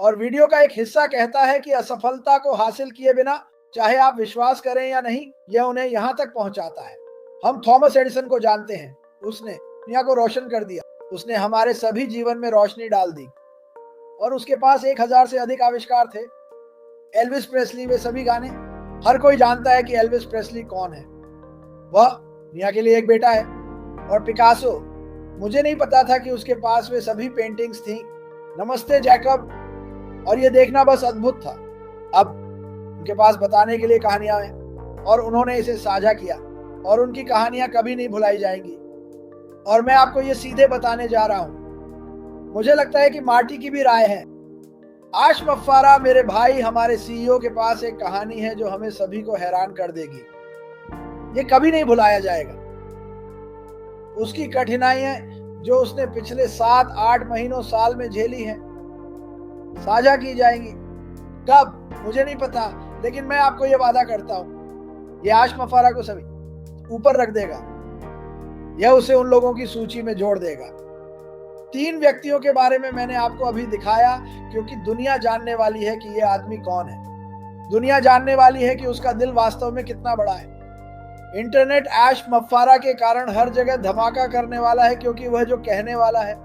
और वीडियो का एक हिस्सा कहता है कि असफलता को हासिल किए बिना चाहे आप विश्वास करें या नहीं, यह उन्हें यहां तक पहुंचाता है। हम थॉमस एडिसन को जानते हैं। उसने दुनिया को रोशन कर दिया। उसने हमारे सभी जीवन में रोशनी डाल दी और उसके पास 1000 से अधिक आविष्कार थे। एल्विस प्रेस्ली, वे सभी गाने। हर कोई जानता है कि एल्विस प्रेस्ली कौन है। वह दुनिया के लिए एक बेटा है। और पिकासो, मुझे नहीं पता था कि उसके पास वे सभी पेंटिंग्स थी। नमस्ते जैकब। और यह देखना बस अद्भुत था। अब उनके पास बताने के लिए कहानियां हैं और उन्होंने इसे साझा किया और उनकी कहानियां कभी नहीं भुलाई जाएंगी। और मैं आपको ये सीधे बताने जा रहा हूं। मुझे लगता है कि मार्टी की भी राय है। आश मफ्फारा, मेरे भाई, हमारे सीईओ के पास एक कहानी है जो हमें सभी को हैरान कर देगी। ये कभी नहीं भुलाया जाएगा। उसकी कठिनाइयां जो उसने पिछले 7-8 महीनों साल में झेली हैं, साझा की जाएंगी। कब, मुझे नहीं पता, लेकिन मैं आपको यह वादा करता हूं, यह आश मफ्फारा को सभी ऊपर रख देगा। यह उसे उन लोगों की सूची में जोड़ देगा। 3 व्यक्तियों के बारे में मैंने आपको अभी दिखाया, क्योंकि दुनिया जानने वाली है कि यह आदमी कौन है। दुनिया जानने वाली है कि उसका दिल वास्तव में कितना बड़ा है। इंटरनेट आश मफ्फारा के कारण हर जगह धमाका करने वाला है, क्योंकि वह जो कहने वाला है,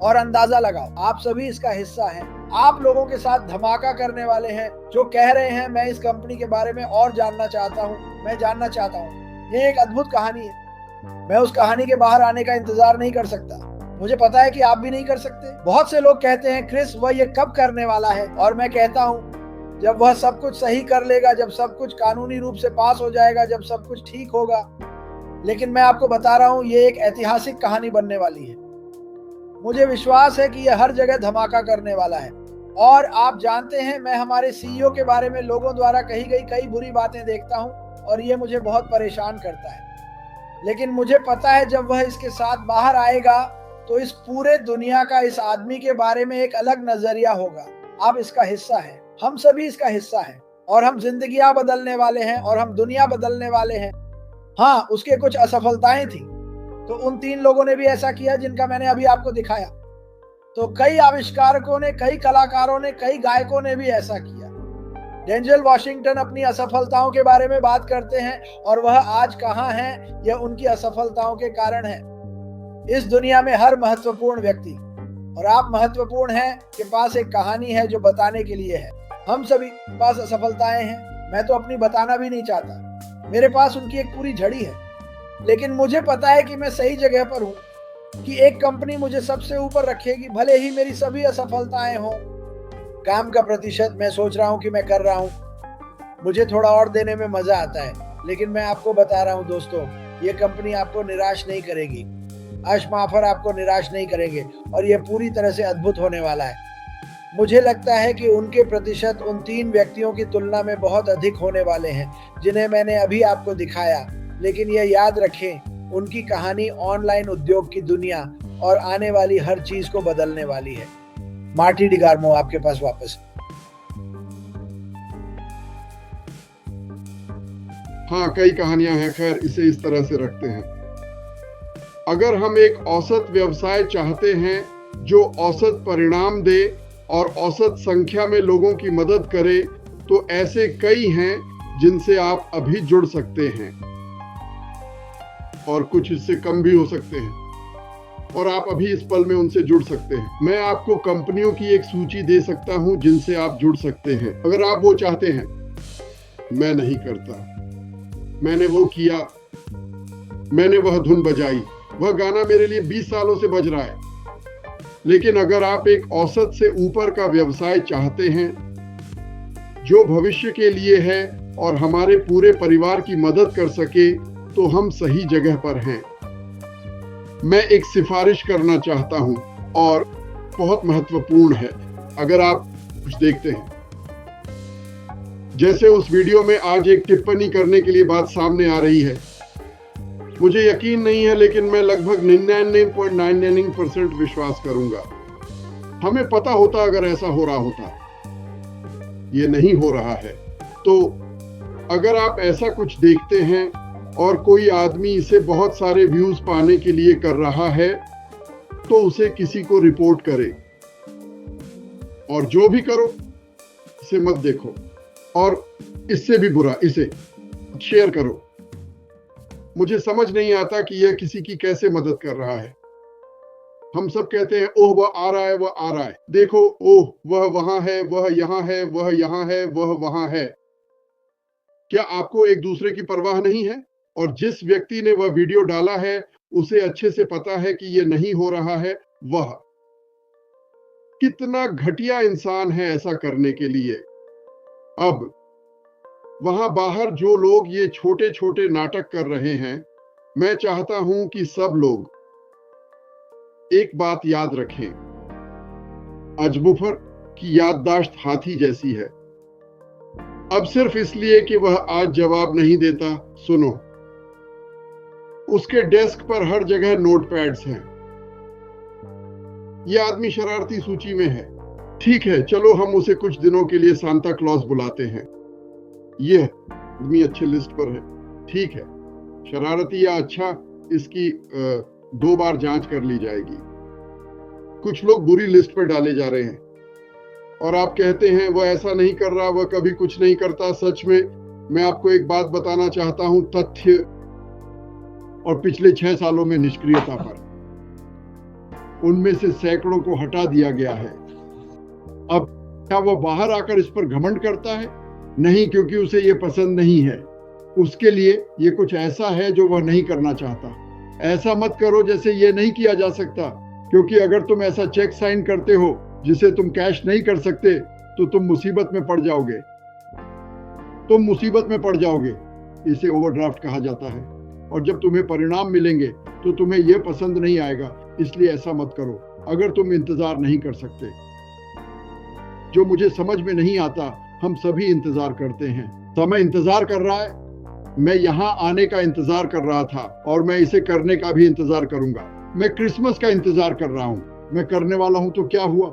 और अंदाजा लगाओ, आप सभी इसका हिस्सा हैं। आप लोगों के साथ धमाका करने वाले हैं जो कह रहे हैं मैं इस कंपनी के बारे में और जानना चाहता हूं, मैं जानना चाहता हूं। ये एक अद्भुत कहानी है। मैं उस कहानी के बाहर आने का इंतजार नहीं कर सकता। मुझे पता है कि आप भी नहीं कर सकते। बहुत से लोग कहते हैं क्रिस, वह ये कब करने वाला है? और मैं कहता हूं, जब वह सब कुछ सही कर लेगा, जब सब कुछ कानूनी रूप से पास हो जाएगा, जब सब कुछ ठीक होगा। लेकिन मैं आपको बता रहा हूं, ये एक ऐतिहासिक कहानी बनने वाली है। मुझे विश्वास है कि यह हर जगह धमाका करने वाला है। और आप जानते हैं, मैं हमारे सीईओ के बारे में लोगों द्वारा कही गई कई बुरी बातें देखता हूं और ये मुझे बहुत परेशान करता है। लेकिन मुझे पता है जब वह इसके साथ बाहर आएगा तो इस पूरे दुनिया का इस आदमी के बारे में एक अलग नजरिया होगा। आप इसका हिस्सा हैं। हम सभी इसका हिस्सा हैं और हम जिंदगियां बदलने वाले हैं और हम दुनिया बदलने वाले हैं। हाँ, उसके कुछ असफलताएं थी, तो उन 3 लोगों ने भी ऐसा किया जिनका मैंने अभी आपको दिखाया। तो कई आविष्कारकों ने, कई कलाकारों ने, कई गायकों ने भी ऐसा किया। डेंजल वॉशिंगटन अपनी असफलताओं के बारे में बात करते हैं और वह आज कहां है, यह उनकी असफलताओं के कारण है। इस दुनिया में हर महत्वपूर्ण व्यक्ति, और आप महत्वपूर्ण हैं, के पास एक कहानी है जो बताने के लिए है। हम सभी के पास असफलताएं हैं। मैं तो अपनी बताना भी नहीं चाहता। मेरे पास उनकी एक पूरी झड़ी है। लेकिन मुझे पता है कि मैं सही जगह पर हूं, कि एक कंपनी मुझे सबसे ऊपर रखेगी, भले ही मेरी सभी असफलताएं हों। काम का प्रतिशत मैं सोच रहा हूं कि मैं कर रहा हूं। मुझे थोड़ा और देने में मजा आता है। लेकिन मैं आपको बता रहा हूं दोस्तों, ये कंपनी आपको निराश नहीं करेगी। आश मफ्फारा आपको निराश नहीं करेंगे और यह पूरी तरह से अद्भुत होने वाला है। मुझे लगता है कि उनके प्रतिशत उन 3 व्यक्तियों की तुलना में बहुत अधिक होने वाले हैं जिन्हें मैंने अभी आपको दिखाया। लेकिन यह याद रखें, उनकी कहानी ऑनलाइन उद्योग की दुनिया और आने वाली हर चीज को बदलने वाली है। मार्टी डिगार्मो, आपके पास वापस। हाँ, कई कहानियां हैं। खैर, इसे इस तरह से रखते हैं। अगर हम एक औसत व्यवसाय चाहते हैं जो औसत परिणाम दे और औसत संख्या में लोगों की मदद करे, तो ऐसे कई हैं जिनसे आप अभी जुड़ सकते हैं और कुछ इससे कम भी हो सकते हैं और आप अभी इस पल में उनसे जुड़ सकते हैं। मैं आपको कंपनियों की एक सूची दे सकता हूं जिनसे आप जुड़ सकते हैं, अगर आप वो चाहते हैं। मैं नहीं करता। मैंने वो किया, मैंने वह धुन बजाई, वह गाना मेरे लिए 20 सालों से बज रहा है। लेकिन अगर आप एक औसत से ऊपर का व्यवसाय चाहते हैं जो भविष्य के लिए है और हमारे पूरे परिवार की मदद कर सके, तो हम सही जगह पर हैं। मैं एक सिफारिश करना चाहता हूं और बहुत महत्वपूर्ण है। अगर आप कुछ देखते हैं, जैसे उस वीडियो में आज एक टिप्पणी करने के लिए बात सामने आ रही है, मुझे यकीन नहीं है, लेकिन मैं लगभग 99.99% विश्वास करूंगा। हमें पता होता अगर ऐसा हो रहा होता। ये नहीं हो रहा है। तो अगर आप ऐसा कुछ देखते हैं और कोई आदमी इसे बहुत सारे व्यूज पाने के लिए कर रहा है, तो उसे किसी को रिपोर्ट करें। और जो भी करो इसे मत देखो, और इससे भी बुरा इसे शेयर करो। मुझे समझ नहीं आता कि यह किसी की कैसे मदद कर रहा है। हम सब कहते हैं ओह वह आ रहा है, वह आ रहा है, देखो ओह वह वहां है, वह यहाँ है, वह यहाँ है, वह वहां है। क्या आपको एक दूसरे की परवाह नहीं है? और जिस व्यक्ति ने वह वीडियो डाला है उसे अच्छे से पता है कि यह नहीं हो रहा है। वह कितना घटिया इंसान है ऐसा करने के लिए। अब वहां बाहर जो लोग ये छोटे छोटे नाटक कर रहे हैं, मैं चाहता हूं कि सब लोग एक बात याद रखें, अजमुफर की याददाश्त हाथी जैसी है। अब सिर्फ इसलिए कि वह आज जवाब नहीं देता, सुनो, उसके डेस्क पर हर जगह नोटपैड्स हैं। यह आदमी शरारती सूची में है। ठीक है, चलो हम उसे कुछ दिनों के लिए सांता क्लॉज बुलाते हैं। यह आदमी अच्छे लिस्ट पर है। ठीक है, शरारती या अच्छा, इसकी 2 बार जांच कर ली जाएगी। कुछ लोग बुरी लिस्ट पर डाले जा रहे हैं और आप कहते हैं वह ऐसा नहीं कर रहा, वह कभी कुछ नहीं करता। सच में मैं आपको एक बात बताना चाहता हूं, तथ्य और पिछले 6 सालों में निष्क्रियता पर उनमें से सैकड़ों को हटा दिया गया है। अब क्या वह बाहर आकर इस पर घमंड करता है? नहीं, क्योंकि उसे यह पसंद नहीं है। उसके लिए यह कुछ ऐसा है जो वह नहीं करना चाहता। ऐसा मत करो जैसे यह नहीं किया जा सकता, क्योंकि अगर तुम ऐसा चेक साइन करते हो जिसे तुम कैश नहीं कर सकते तो तुम मुसीबत में पड़ जाओगे। तुम मुसीबत में पड़ जाओगे। इसे ओवरड्राफ्ट कहा जाता है। और जब तुम्हें परिणाम मिलेंगे तो तुम्हें यह पसंद नहीं आएगा, इसलिए ऐसा मत करो अगर तुम इंतजार नहीं कर सकते। जो मुझे समझ में नहीं आता, हम सभी इंतजार करते हैं। समय इंतजार कर रहा है। मैं यहाँ आने का इंतजार कर रहा था और मैं इसे करने का भी इंतजार करूंगा। मैं क्रिसमस का इंतजार कर रहा हूँ। मैं करने वाला हूं तो क्या हुआ?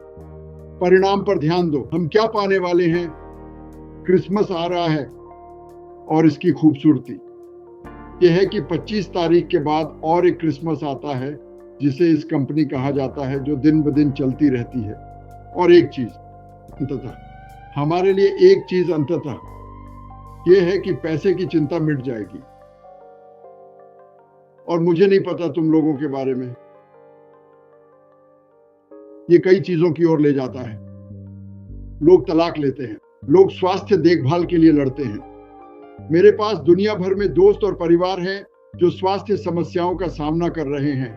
परिणाम पर ध्यान दो। हम क्या पाने वाले हैं? क्रिसमस आ रहा है और इसकी खूबसूरती यह है कि 25 तारीख के बाद और एक क्रिसमस आता है जिसे इस कंपनी कहा जाता है, जो दिन ब दिन चलती रहती है। और एक चीज अंततः, हमारे लिए एक चीज अंततः यह है कि पैसे की चिंता मिट जाएगी। और मुझे नहीं पता तुम लोगों के बारे में, ये कई चीजों की ओर ले जाता है। लोग तलाक लेते हैं, लोग स्वास्थ्य देखभाल के लिए लड़ते हैं। मेरे पास दुनिया भर में दोस्त और परिवार हैं जो स्वास्थ्य समस्याओं का सामना कर रहे हैं,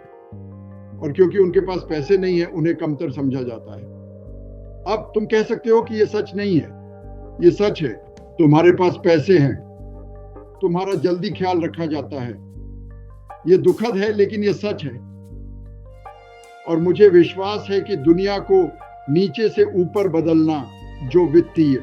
और क्योंकि उनके पास पैसे नहीं है उन्हें कमतर समझा जाता है। अब तुम कह सकते हो कि यह सच नहीं है। यह सच है। तुम्हारे पास पैसे हैं, तुम्हारा जल्दी ख्याल रखा जाता है। यह दुखद है लेकिन यह सच है। और मुझे विश्वास है कि दुनिया को नीचे से ऊपर बदलना, जो वित्तीय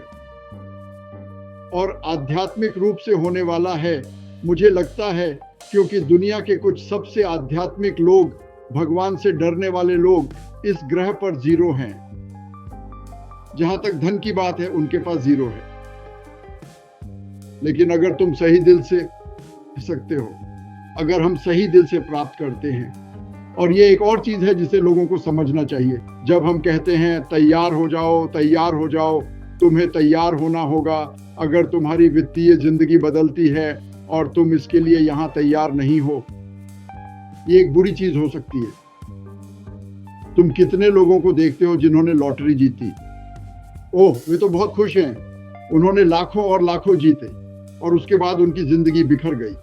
और आध्यात्मिक रूप से होने वाला है, मुझे लगता है क्योंकि दुनिया के कुछ सबसे आध्यात्मिक लोग, भगवान से डरने वाले लोग इस ग्रह पर जीरो हैं। जहां तक धन की बात है उनके पास जीरो है। लेकिन अगर तुम सही दिल से सकते हो, अगर हम सही दिल से प्राप्त करते हैं, और ये एक और चीज है जिसे लोगों को समझना चाहिए। जब हम कहते हैं तैयार हो जाओ, तैयार हो जाओ, तुम्हें तैयार होना होगा। अगर तुम्हारी वित्तीय जिंदगी बदलती है और तुम इसके लिए यहाँ तैयार नहीं हो, ये एक बुरी चीज हो सकती है। तुम कितने लोगों को देखते हो जिन्होंने लॉटरी जीती? ओह, वे तो बहुत खुश हैं, उन्होंने लाखों और लाखों जीते, और उसके बाद उनकी जिंदगी बिखर गई।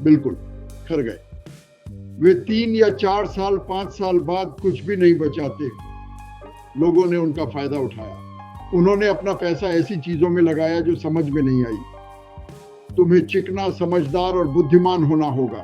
बिल्कुल बिखर गए। वे 3 या 4 साल, 5 साल बाद कुछ भी नहीं बचाते। लोगों ने उनका फायदा उठाया। उन्होंने अपना पैसा ऐसी चीजों में लगाया जो समझ में नहीं आई। तुम्हें चिकना, समझदार और बुद्धिमान होना होगा।